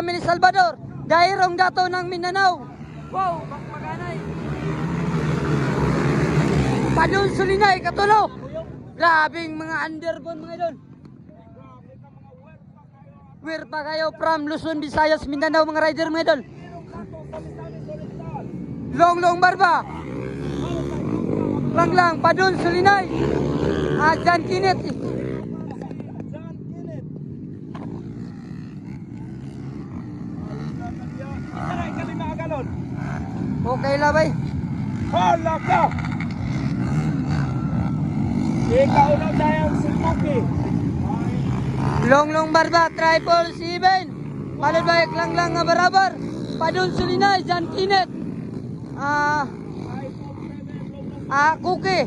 Family Salvador, Dairong Dato ng Mindanao. Wow, bakbakanay. Padun Sulinay, Katulo. Grabing mga underbone mga idol. We're pa kayo from Luzon, Visayas, Mindanao mga rider mga idol. Long Barba. Lang Padun Sulinay. Jan Kinet. Okay lah bay. Hala ka! Ikaw na tayo si Muki. Long Barba, 777. Followed by Lang nga Barabar. Padun Sulinay, Jan Kinet. Kuki.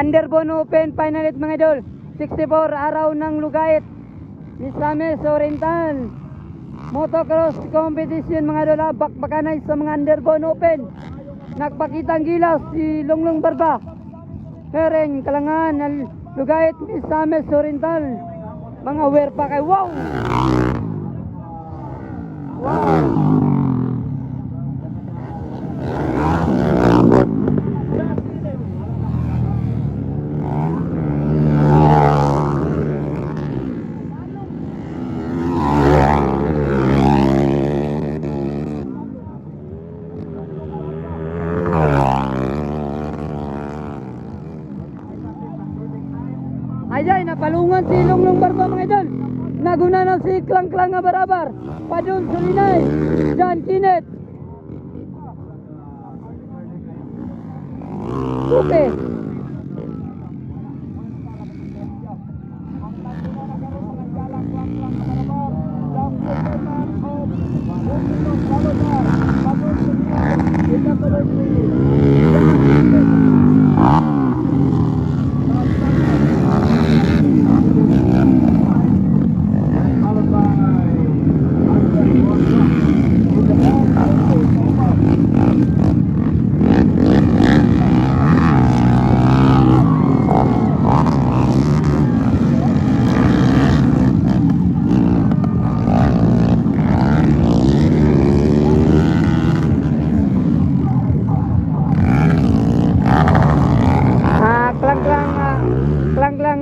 Underbone Open Final mga idol. 64 araw ng Lugait. Misamis Oriental. Motocross competition mga idol. Bakbakanay sa mga Underbone Open. Nagpakitang gilas si Long Barba. Hereng Kalangan Lugait Misamis Oriental. Mga wear pa kay wow. Ay, napalungan si Long Barba mga idol. Naguna na si Klang nga Barabar. Padun Sulinay, Jan Kinet. Okay.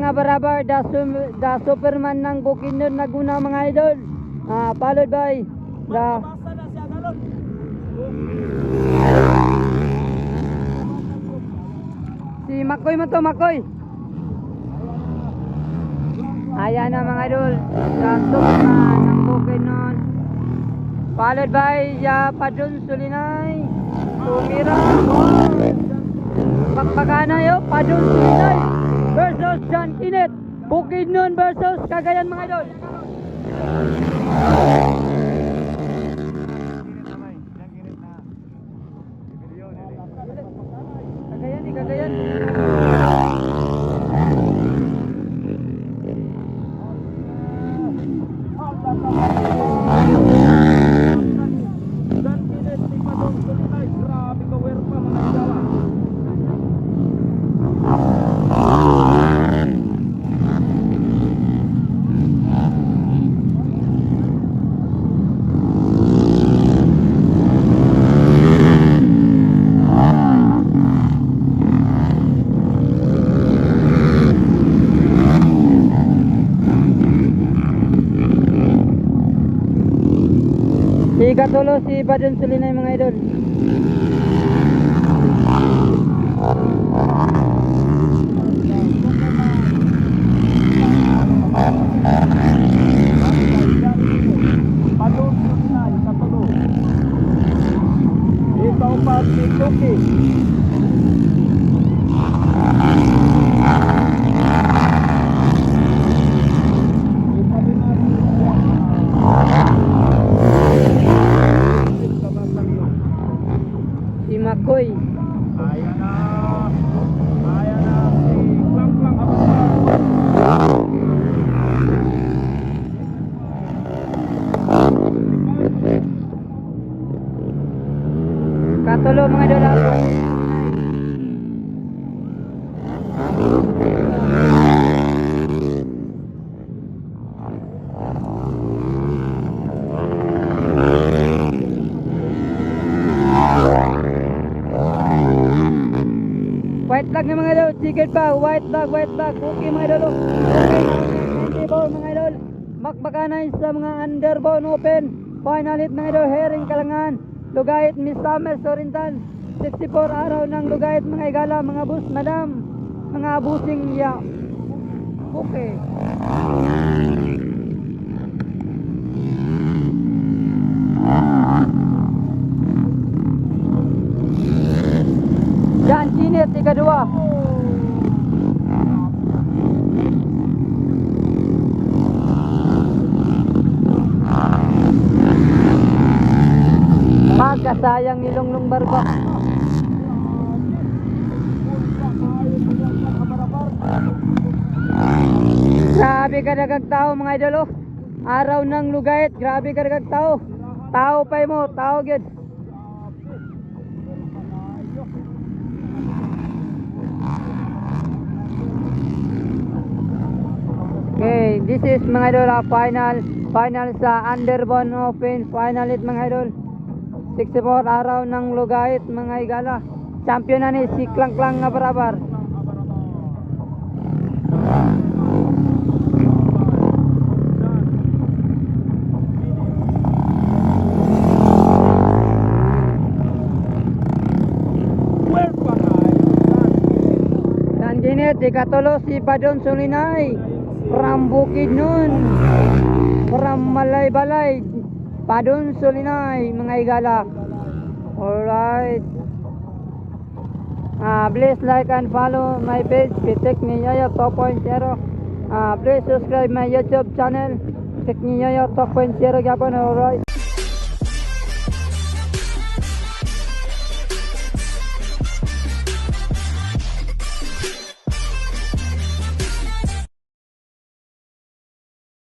Barabar, the Superman ng Bukidnon Laguna mga idol. Followed by the si Makoy mo to, Makoy. Ayan na mga idol, the Superman ng Bukidnon. Followed by Padun Sulinay. Tumira. Bakbakanay Padun Sulinay versus Jan Kinet. Bukidnon versus Cagayan mga idol. Cagayan. Katulo si Padun Sulinay mga idol. Padun Sulinay, Katulo. Ikaw pa si Tuki. Si Makoy. Ayan na si Klang Ikatulo mga idol. White flag na mga idol, chicken pa, white flag, okay mga idol. Okay, 94 mga idol. Bakbakanay sa mga underbone open. Finalit mga idol, herring kalangan. Lugayit, Miss Summer Oriental. 64 araw ng Lugayit mga igala, mga bus, madam. Mga busing ya. Okay. Jan Chinit, ikadua. Magkasayang ni Longlong Barba. Grabe kadagag tao mga idol oh. Araw ng Lugayit, grabe kadagag tao. Tao pa mo, tao gyud. Okay, this is mga idol final sa Underbone Open, finalit mga idol. 64 araw ng Lugayit mga igala. Champion na ni si Klang Klang nga barabar. Ginit, ikatulo si Padon Solinay from Bukidnon, from Malay-Balay, Padon Solinay mga igala. Alright, please like and follow my page Pitik ni Yoyo 2.0. Please subscribe my YouTube channel Pitik ni Yoyo 2.0 gapon. Alright.